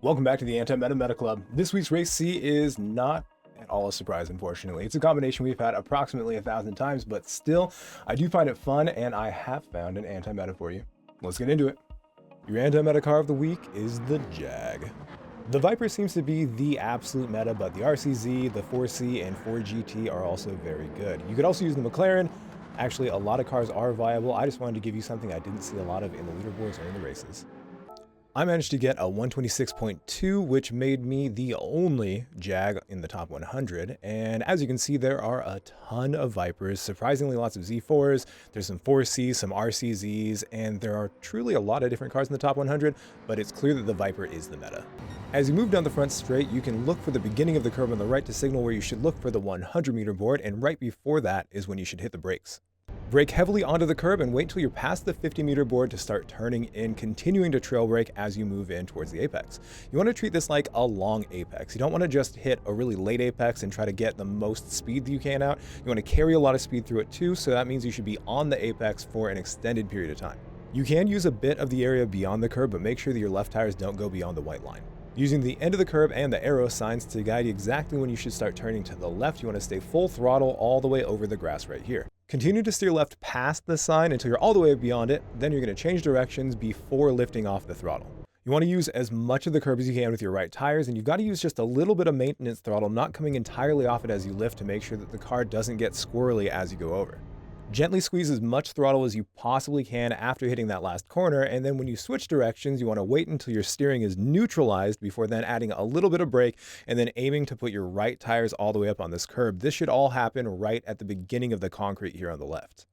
Welcome back to the Anti-Meta Club. This week's race C is not at all a surprise, unfortunately. It's a combination we've had approximately 1,000 times, but still, I do find it fun, and I have found an anti-meta for you. Let's get into it. Your anti-meta car of the week is the Jag. The Viper seems to be the absolute meta, but the RCZ, the 4C, and 4GT are also very good. You could also use the McLaren. Actually, a lot of cars are viable. I just wanted to give you something I didn't see a lot of in the leaderboards or in the races. I managed to get a 126.2, which made me the only Jag in the top 100. And as you can see, there are a ton of Vipers, surprisingly lots of Z4s, there's some 4Cs, some RCZs, and there are truly a lot of different cars in the top 100, but it's clear that the Viper is the meta. As you move down the front straight, you can look for the beginning of the curve on the right to signal where you should look for the 100 meter board, and right before that is when you should hit the brakes. Brake heavily onto the curb and wait until you're past the 50 meter board to start turning in, continuing to trail brake as you move in towards the apex. You want to treat this like a long apex. You don't want to just hit a really late apex and try to get the most speed that you can out. You want to carry a lot of speed through it too, so that means you should be on the apex for an extended period of time. You can use a bit of the area beyond the curb, but make sure that your left tires don't go beyond the white line. Using the end of the curb and the arrow signs to guide you exactly when you should start turning to the left, you want to stay full throttle all the way over the grass right here. Continue to steer left past the sign until you're all the way beyond it, then you're going to change directions before lifting off the throttle. You want to use as much of the curb as you can with your right tires, and you've got to use just a little bit of maintenance throttle, not coming entirely off it as you lift, to make sure that the car doesn't get squirrely as you go over. Gently squeeze as much throttle as you possibly can after hitting that last corner, and then when you switch directions, you want to wait until your steering is neutralized before then adding a little bit of brake and then aiming to put your right tires all the way up on this curb. This should all happen right at the beginning of the concrete here on the left.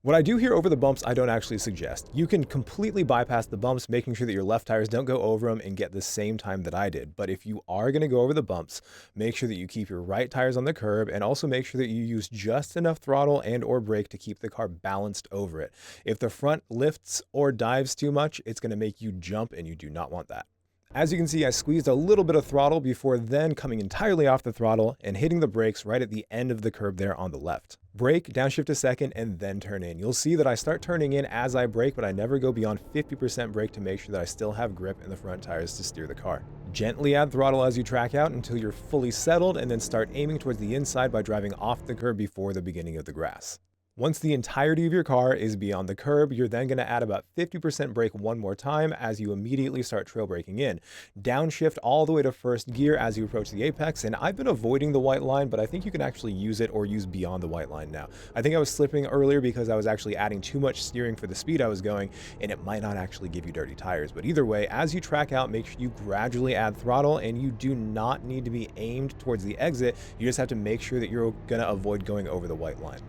What I do here over the bumps, I don't actually suggest. You can completely bypass the bumps, making sure that your left tires don't go over them and get the same time that I did. But if you are going to go over the bumps, make sure that you keep your right tires on the curb, and also make sure that you use just enough throttle and or brake to keep the car balanced over it. If the front lifts or dives too much, it's going to make you jump, and you do not want that. As you can see, I squeezed a little bit of throttle before then coming entirely off the throttle and hitting the brakes right at the end of the curb there on the left. Brake, downshift a second, and then turn in. You'll see that I start turning in as I brake, but I never go beyond 50% brake to make sure that I still have grip in the front tires to steer the car. Gently add throttle as you track out until you're fully settled, and then start aiming towards the inside by driving off the curb before the beginning of the grass. Once the entirety of your car is beyond the curb, you're then going to add about 50% brake one more time as you immediately start trail braking in. Downshift all the way to first gear as you approach the apex, and I've been avoiding the white line, but I think you can actually use it or use beyond the white line now. I think I was slipping earlier because I was actually adding too much steering for the speed I was going, and it might not actually give you dirty tires. But either way, as you track out, make sure you gradually add throttle, and you do not need to be aimed towards the exit. You just have to make sure that you're going to avoid going over the white line.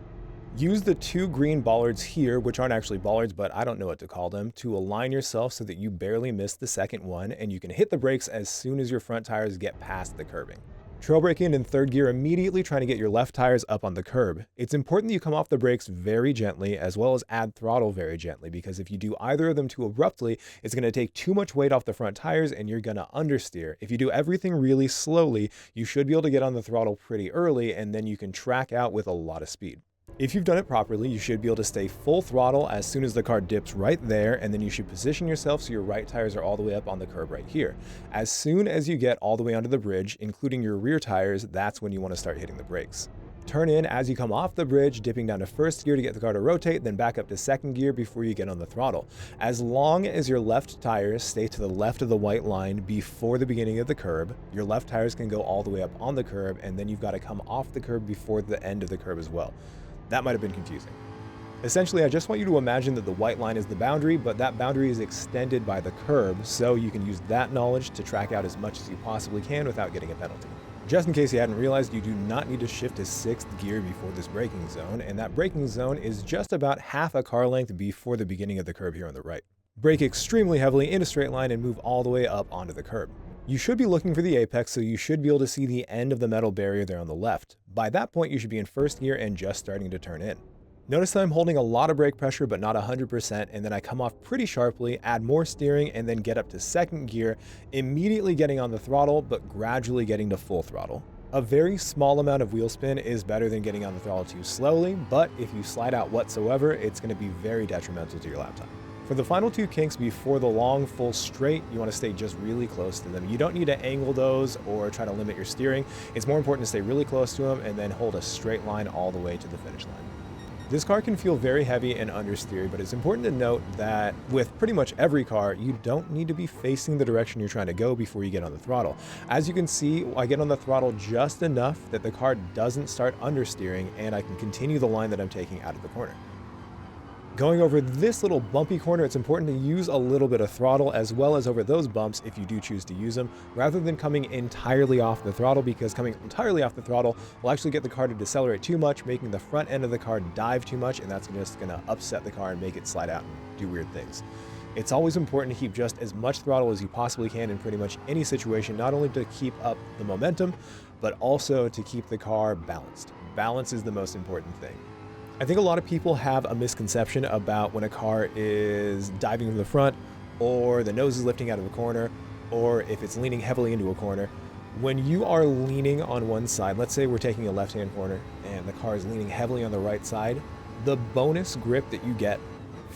Use the two green bollards here, which aren't actually bollards, but I don't know what to call them, to align yourself so that you barely miss the second one, and you can hit the brakes as soon as your front tires get past the curbing. Trail brake in third gear immediately, trying to get your left tires up on the curb. It's important that you come off the brakes very gently, as well as add throttle very gently, because if you do either of them too abruptly, it's going to take too much weight off the front tires and you're going to understeer. If you do everything really slowly, you should be able to get on the throttle pretty early, and then you can track out with a lot of speed. If you've done it properly, you should be able to stay full throttle as soon as the car dips right there, and then you should position yourself so your right tires are all the way up on the curb right here. As soon as you get all the way onto the bridge, including your rear tires, that's when you want to start hitting the brakes. Turn in as you come off the bridge, dipping down to first gear to get the car to rotate, then back up to second gear before you get on the throttle. As long as your left tires stay to the left of the white line before the beginning of the curb, your left tires can go all the way up on the curb, and then you've got to come off the curb before the end of the curb as well. That might have been confusing. Essentially, I just want you to imagine that the white line is the boundary, but that boundary is extended by the curb, so you can use that knowledge to track out as much as you possibly can without getting a penalty. Just in case you hadn't realized, you do not need to shift to sixth gear before this braking zone, and that braking zone is just about half a car length before the beginning of the curb here on the right. Brake extremely heavily in a straight line and move all the way up onto the curb. You should be looking for the apex, so you should be able to see the end of the metal barrier there on the left. By that point, you should be in first gear and just starting to turn in. Notice that I'm holding a lot of brake pressure, but not 100%, and then I come off pretty sharply, add more steering, and then get up to second gear, immediately getting on the throttle, but gradually getting to full throttle. A very small amount of wheel spin is better than getting on the throttle too slowly, but if you slide out whatsoever, it's going to be very detrimental to your lap time. For the final two kinks before the long full straight, you want to stay just really close to them. You don't need to angle those or try to limit your steering. It's more important to stay really close to them and then hold a straight line all the way to the finish line. This car can feel very heavy and understeery, but it's important to note that with pretty much every car, you don't need to be facing the direction you're trying to go before you get on the throttle. As you can see, I get on the throttle just enough that the car doesn't start understeering and I can continue the line that I'm taking out of the corner. Going over this little bumpy corner, it's important to use a little bit of throttle as well as over those bumps if you do choose to use them, rather than coming entirely off the throttle, because coming entirely off the throttle will actually get the car to decelerate too much, making the front end of the car dive too much, and that's just going to upset the car and make it slide out and do weird things. It's always important to keep just as much throttle as you possibly can in pretty much any situation, not only to keep up the momentum, but also to keep the car balanced. Balance is the most important thing. I think a lot of people have a misconception about when a car is diving from the front, or the nose is lifting out of a corner, or if it's leaning heavily into a corner. When you are leaning on one side, let's say we're taking a left-hand corner and the car is leaning heavily on the right side, the bonus grip that you get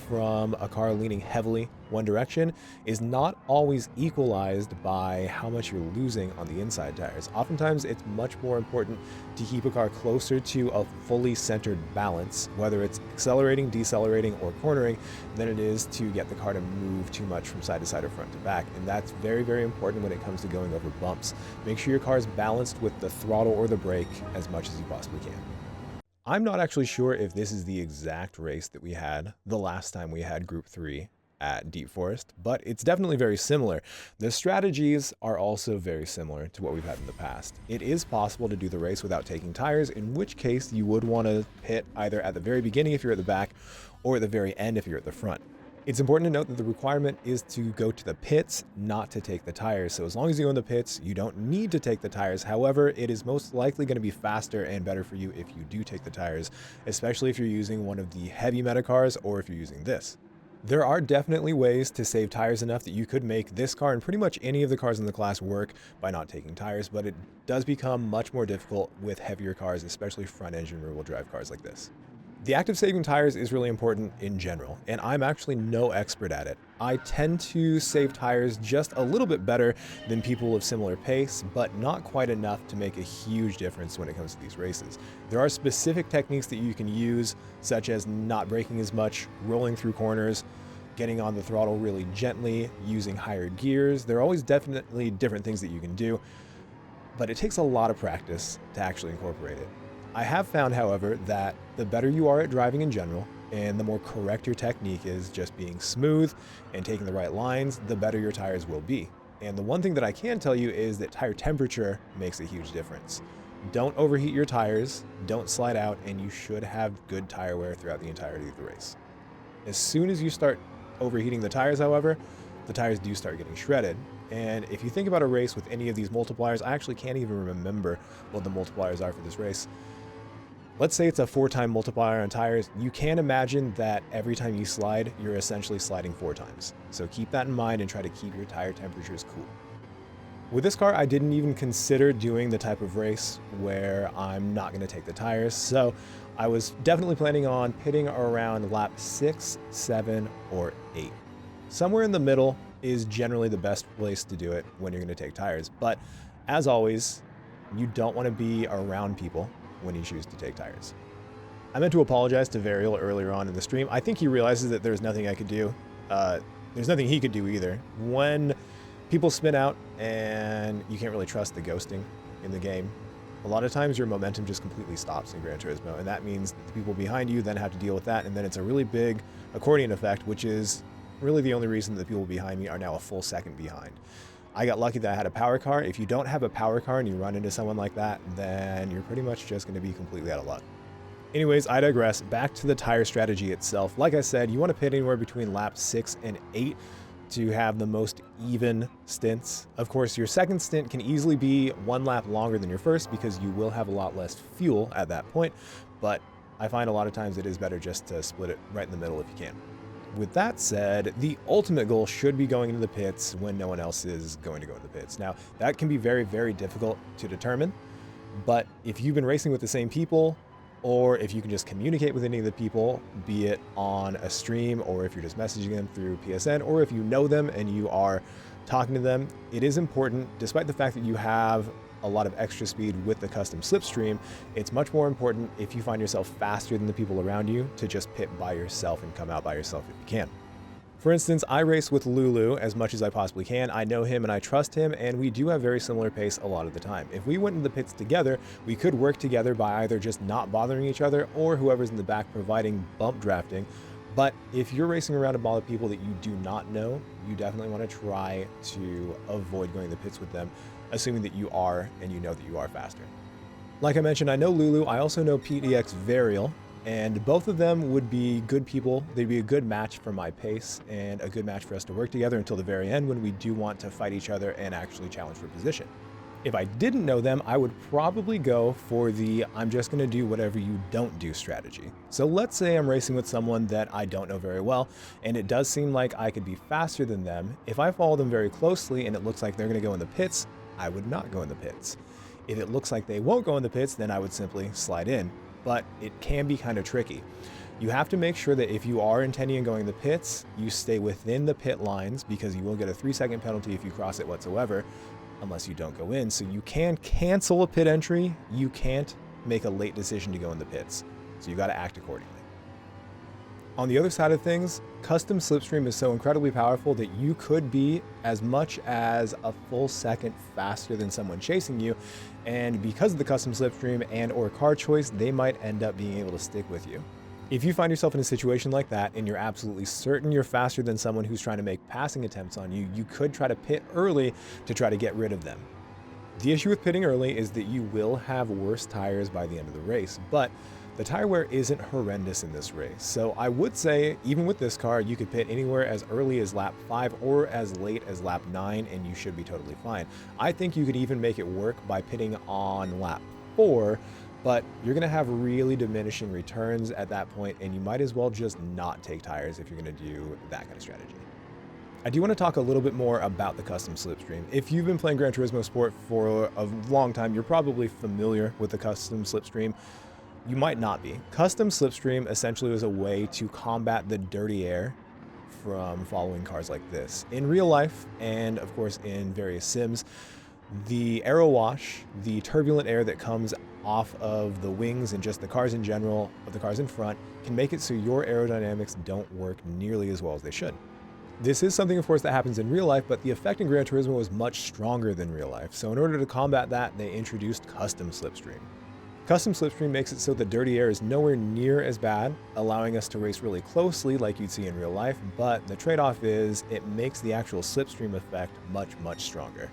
from a car leaning heavily one direction is not always equalized by how much you're losing on the inside tires. Oftentimes, it's much more important to keep a car closer to a fully centered balance, whether it's accelerating, decelerating, or cornering, than it is to get the car to move too much from side to side or front to back. And that's very, very important when it comes to going over bumps. Make sure your car is balanced with the throttle or the brake as much as you possibly can. I'm not actually sure if this is the exact race that we had the last time we had Group 3 at Deep Forest, but it's definitely very similar. The strategies are also very similar to what we've had in the past. It is possible to do the race without taking tires, in which case you would want to pit either at the very beginning if you're at the back, or at the very end if you're at the front. It's important to note that the requirement is to go to the pits, not to take the tires. So as long as you go in the pits, you don't need to take the tires. However, it is most likely going to be faster and better for you if you do take the tires, especially if you're using one of the heavy meta cars or if you're using this. There are definitely ways to save tires enough that you could make this car and pretty much any of the cars in the class work by not taking tires, but it does become much more difficult with heavier cars, especially front engine rear-wheel drive cars like this. The active saving tires is really important in general, and I'm actually no expert at it. I tend to save tires just a little bit better than people of similar pace, but not quite enough to make a huge difference when it comes to these races. There are specific techniques that you can use, such as not braking as much, rolling through corners, getting on the throttle really gently, using higher gears. There are always definitely different things that you can do, but it takes a lot of practice to actually incorporate it. I have found, however, that the better you are at driving in general, and the more correct your technique is, just being smooth and taking the right lines, the better your tires will be. And the one thing that I can tell you is that tire temperature makes a huge difference. Don't overheat your tires, don't slide out, and you should have good tire wear throughout the entirety of the race. As soon as you start overheating the tires, however, the tires do start getting shredded. And if you think about a race with any of these multipliers, I actually can't even remember what the multipliers are for this race. Let's say it's a 4-time multiplier on tires. You can imagine that every time you slide, you're essentially sliding 4 times. So keep that in mind and try to keep your tire temperatures cool. With this car, I didn't even consider doing the type of race where I'm not going to take the tires. So I was definitely planning on pitting around lap 6, 7, or 8. Somewhere in the middle is generally the best place to do it when you're going to take tires. But as always, you don't want to be around people when you choose to take tires. I meant to apologize to Varial earlier on in the stream. I think he realizes that there's nothing I could do. There's nothing he could do either. When people spin out and you can't really trust the ghosting in the game, a lot of times your momentum just completely stops in Gran Turismo, and that means that the people behind you then have to deal with that, and then it's a really big accordion effect, which is really the only reason that the people behind me are now a full second behind. I got lucky that I had a power car. If you don't have a power car and you run into someone like that, then you're pretty much just going to be completely out of luck. Anyways, I digress. Back to the tire strategy itself. Like I said, you want to pit anywhere between laps 6 and 8 to have the most even stints. Of course, your second stint can easily be 1 lap longer than your first because you will have a lot less fuel at that point, but I find a lot of times it is better just to split it right in the middle if you can. With that said, the ultimate goal should be going into the pits when no one else is going to go into the pits. Now, that can be very, very difficult to determine, but if you've been racing with the same people or if you can just communicate with any of the people, be it on a stream or if you're just messaging them through PSN, or if you know them and you are talking to them, it is important, despite the fact that you have a lot of extra speed with the custom slipstream, it's much more important if you find yourself faster than the people around you to just pit by yourself and come out by yourself if you can. For instance, I race with Lulu as much as I possibly can. I know him and I trust him, and we do have very similar pace a lot of the time. If we went into the pits together, we could work together by either just not bothering each other or whoever's in the back providing bump drafting. But if you're racing around a ball of people that you do not know, you definitely want to try to avoid going to the pits with them, assuming that you are and you know that you are faster. Like I mentioned, I know Lulu, I also know PDX Varial, and both of them would be good people. They'd be a good match for my pace and a good match for us to work together until the very end when we do want to fight each other and actually challenge for position. If I didn't know them, I would probably go for the I'm just going to do whatever you don't do strategy. So let's say I'm racing with someone that I don't know very well, and it does seem like I could be faster than them. If I follow them very closely and it looks like they're going to go in the pits, I would not go in the pits. If it looks like they won't go in the pits, then I would simply slide in. But it can be kind of tricky. You have to make sure that if you are intending on going in the pits, you stay within the pit lines, because you will get a 3-second penalty if you cross it whatsoever, unless you don't go in. So you can cancel a pit entry. You can't make a late decision to go in the pits. So you got to act accordingly. On the other side of things, custom slipstream is so incredibly powerful that you could be as much as a full second faster than someone chasing you. And because of the custom slipstream and or car choice, they might end up being able to stick with you. If you find yourself in a situation like that and you're absolutely certain you're faster than someone who's trying to make passing attempts on you, you could try to pit early to try to get rid of them. The issue with pitting early is that you will have worse tires by the end of the race, but the tire wear isn't horrendous in this race. So I would say, even with this car, you could pit anywhere as early as lap 5 or as late as lap 9, and you should be totally fine. I think you could even make it work by pitting on lap 4, but you're going to have really diminishing returns at that point, and you might as well just not take tires if you're going to do that kind of strategy. I do want to talk a little bit more about the custom slipstream. If you've been playing Gran Turismo Sport for a long time, you're probably familiar with the custom slipstream. You might not be. Custom slipstream essentially was a way to combat the dirty air from following cars like this. In real life, and of course in various sims, the aero wash, the turbulent air that comes off of the wings and just the cars in general, of the cars in front, can make it so your aerodynamics don't work nearly as well as they should. This is something, of course, that happens in real life, but the effect in Gran Turismo was much stronger than real life. So in order to combat that, they introduced custom slipstream. Custom slipstream makes it so the dirty air is nowhere near as bad, allowing us to race really closely like you'd see in real life, but the trade-off is it makes the actual slipstream effect much, much stronger.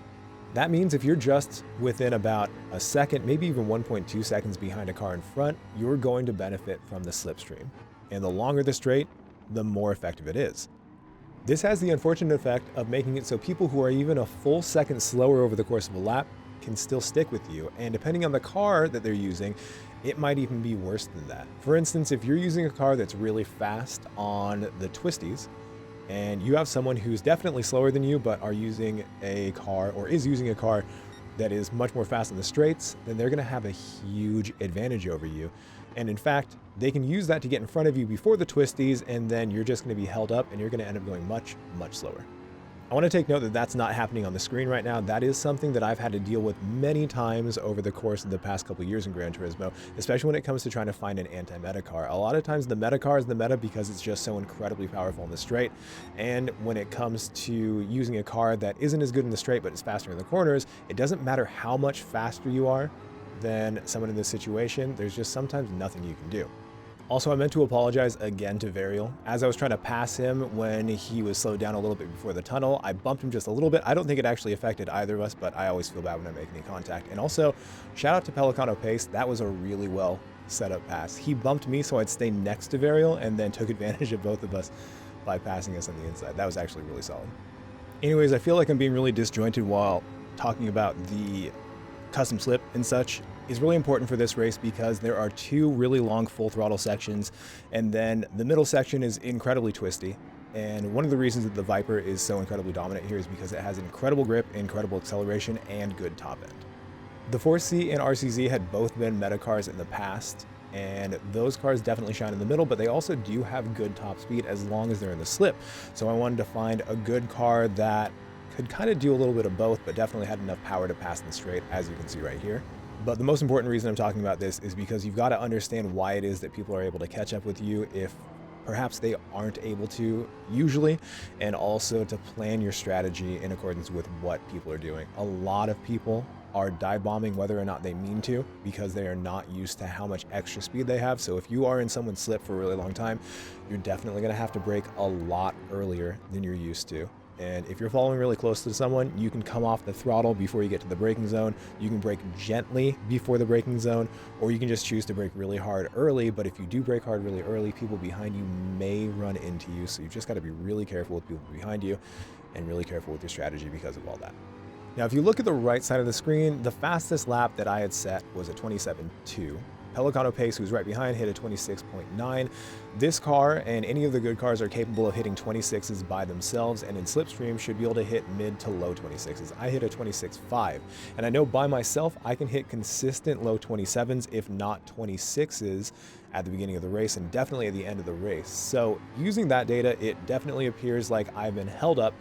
That means if you're just within about a second, maybe even 1.2 seconds behind a car in front, you're going to benefit from the slipstream. And the longer the straight, the more effective it is. This has the unfortunate effect of making it so people who are even a full second slower over the course of a lap can still stick with you, and depending on the car that they're using, it might even be worse than that. For instance, if you're using a car that's really fast on the twisties, and you have someone who's definitely slower than you but are using a car, or is using a car that is much more fast in the straights, then they're going to have a huge advantage over you. And in fact, they can use that to get in front of you before the twisties, and then you're just going to be held up and you're going to end up going much, much slower. I want to take note that that's not happening on the screen right now. That is something that I've had to deal with many times over the course of the past couple of years in Gran Turismo, especially when it comes to trying to find an anti-meta car. A lot of times the meta car is the meta because it's just so incredibly powerful in the straight. And when it comes to using a car that isn't as good in the straight but is faster in the corners, it doesn't matter how much faster you are than someone in this situation. There's just sometimes nothing you can do. Also, I meant to apologize again to Varial. As I was trying to pass him when he was slowed down a little bit before the tunnel, I bumped him just a little bit. I don't think it actually affected either of us, but I always feel bad when I make any contact. And also, shout out to Pelicano Pace. That was a really well set up pass. He bumped me so I'd stay next to Varial and then took advantage of both of us by passing us on the inside. That was actually really solid. Anyways, I feel like I'm being really disjointed while talking about the custom slip and such. Is really important for this race because there are two really long full throttle sections, and then the middle section is incredibly twisty. And one of the reasons that the Viper is so incredibly dominant here is because it has incredible grip, incredible acceleration, and good top end. The 4C and RCZ had both been meta cars in the past, and those cars definitely shine in the middle, but they also do have good top speed as long as they're in the slip. So I wanted to find a good car that could kind of do a little bit of both, but definitely had enough power to pass in the straight, as you can see right here. But the most important reason I'm talking about this is because you've got to understand why it is that people are able to catch up with you if perhaps they aren't able to usually, and also to plan your strategy in accordance with what people are doing. A lot of people are dive bombing whether or not they mean to, because they are not used to how much extra speed they have. So if you are in someone's slip for a really long time, you're definitely going to have to brake a lot earlier than you're used to. And if you're following really close to someone, you can come off the throttle before you get to the braking zone. You can brake gently before the braking zone, or you can just choose to brake really hard early. But if you do brake hard really early, people behind you may run into you. So you've just got to be really careful with people behind you and really careful with your strategy because of all that. Now, if you look at the right side of the screen, the fastest lap that I had set was a 27.2. Pelicano Pace, who's right behind, hit a 26.9. This car and any of the good cars are capable of hitting 26s by themselves, and in slipstream should be able to hit mid to low 26s. I hit a 26.5, and I know by myself I can hit consistent low 27s, if not 26s, at the beginning of the race and definitely at the end of the race. So using that data, it definitely appears like I've been held up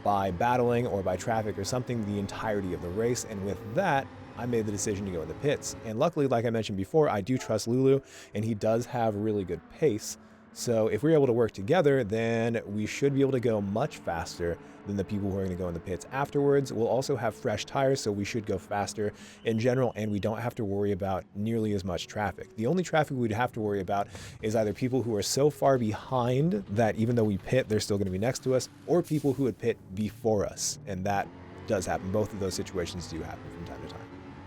by battling or by traffic or something the entirety of the race, and with that, I made the decision to go in the pits. And luckily, like I mentioned before, I do trust Lulu, and he does have really good pace. So if we're able to work together, then we should be able to go much faster than the people who are going to go in the pits afterwards. We'll also have fresh tires, so we should go faster in general, and we don't have to worry about nearly as much traffic. The only traffic we'd have to worry about is either people who are so far behind that even though we pit, they're still going to be next to us, or people who would pit before us. And that does happen. Both of those situations do happen from time to time.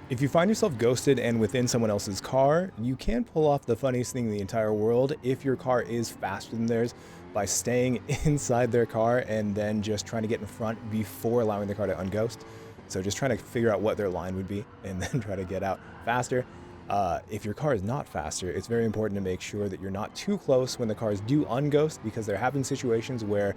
If you find yourself ghosted and within someone else's car, you can pull off the funniest thing in the entire world if your car is faster than theirs by staying inside their car and then just trying to get in front before allowing the car to unghost. So just trying to figure out what their line would be and then try to get out faster. If your car is not faster, it's very important to make sure that you're not too close when the cars do unghost, because there have been situations where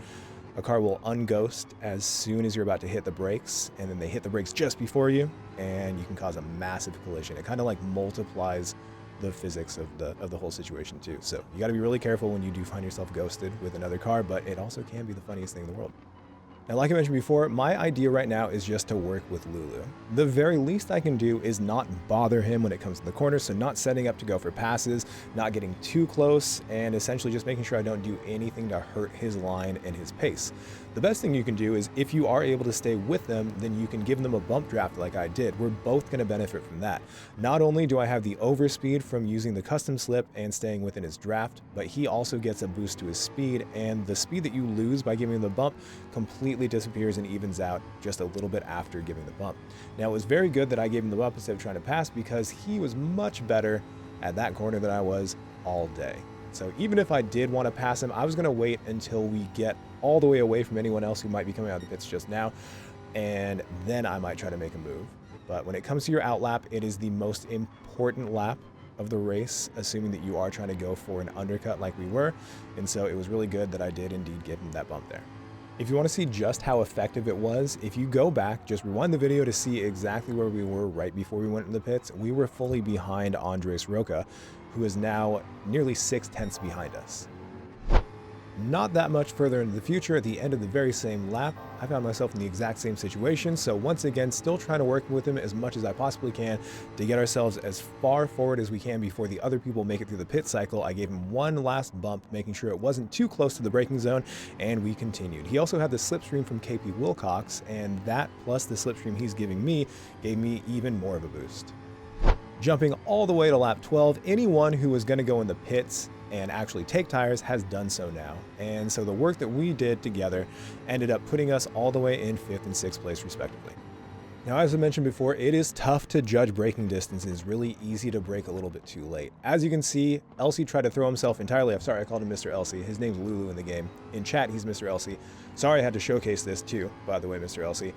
a car will unghost as soon as you're about to hit the brakes, and then they hit the brakes just before you, and you can cause a massive collision. It kind of like multiplies the physics of the whole situation too. So you got to be really careful when you do find yourself ghosted with another car, but it also can be the funniest thing in the world. Now, like I mentioned before, my idea right now is just to work with Lulu. The very least I can do is not bother him when it comes to the corner, so not setting up to go for passes, not getting too close, and essentially just making sure I don't do anything to hurt his line and his pace. The best thing you can do is if you are able to stay with them, then you can give them a bump draft like I did. We're both going to benefit from that. Not only do I have the overspeed from using the custom slip and staying within his draft, but he also gets a boost to his speed, and the speed that you lose by giving him the bump completely disappears and evens out just a little bit after giving the bump. Now, it was very good that I gave him the bump instead of trying to pass, because he was much better at that corner than I was all day. So even if I did want to pass him, I was going to wait until we get all the way away from anyone else who might be coming out of the pits just now, and then I might try to make a move. But when it comes to your out lap, it is the most important lap of the race, assuming that you are trying to go for an undercut like we were, and so it was really good that I did indeed give him that bump there. If you want to see just how effective it was, if you go back, just rewind the video to see exactly where we were right before we went in the pits. We were fully behind Andres Roca, who is now nearly 6/10 behind us. Not that much further into the future, at the end of the very same lap, I found myself in the exact same situation. So once again, still trying to work with him as much as I possibly can to get ourselves as far forward as we can before the other people make it through the pit cycle. I gave him one last bump, making sure it wasn't too close to the braking zone, and we continued. He also had the slipstream from KP Wilcox, and that plus the slipstream he's giving me gave me even more of a boost. Jumping all the way to lap 12, anyone who was going to go in the pits and actually take tires has done so now. And so the work that we did together ended up putting us all the way in 5th and 6th place respectively. Now, as I mentioned before, it is tough to judge braking distance. It is really easy to brake a little bit too late. As you can see, Elsie tried to throw himself entirely. I'm sorry, I called him Mr. Elsie. His name's Lulu in the game. In chat, he's Mr. Elsie. Sorry I had to showcase this too, by the way, Mr. Elsie.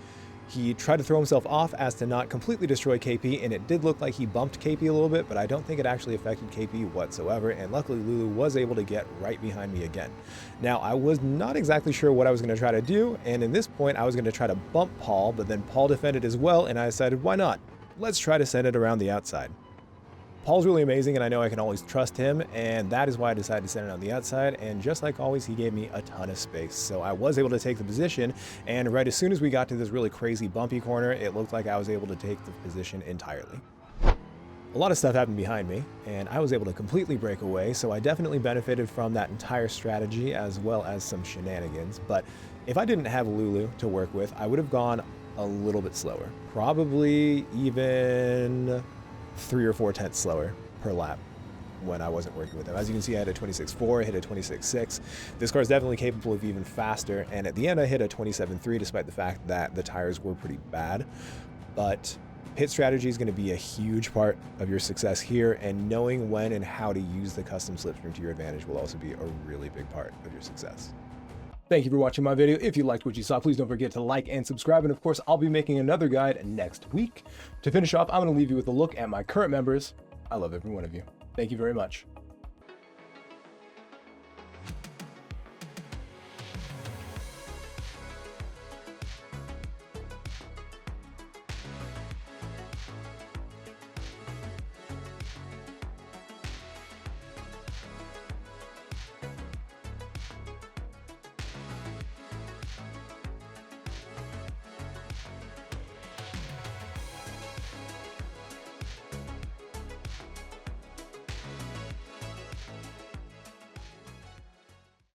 He tried to throw himself off as to not completely destroy KP, and it did look like he bumped KP a little bit, but I don't think it actually affected KP whatsoever, and luckily Lulu was able to get right behind me again. Now, I was not exactly sure what I was going to try to do, and in this point I was going to try to bump Paul, but then Paul defended as well, and I decided, why not? Let's try to send it around the outside. Paul's really amazing, and I know I can always trust him, and that is why I decided to send it on the outside, and just like always, he gave me a ton of space. So I was able to take the position, and right as soon as we got to this really crazy bumpy corner, it looked like I was able to take the position entirely. A lot of stuff happened behind me, and I was able to completely break away, so I definitely benefited from that entire strategy as well as some shenanigans. But if I didn't have Lulu to work with, I would have gone a little bit slower, probably even 3 or 4 tenths slower per lap when I wasn't working with him. As you can see, I had a 26.4, I hit a 26.6. This car is definitely capable of even faster, and at the end I hit a 27.3 despite the fact that the tires were pretty bad. But pit strategy is going to be a huge part of your success here, and knowing when and how to use the custom slipstream to your advantage will also be a really big part of your success. Thank you for watching my video. If you liked what you saw, please don't forget to like and subscribe. And of course, I'll be making another guide next week. To finish off, I'm going to leave you with a look at my current members. I love every one of you. Thank you very much.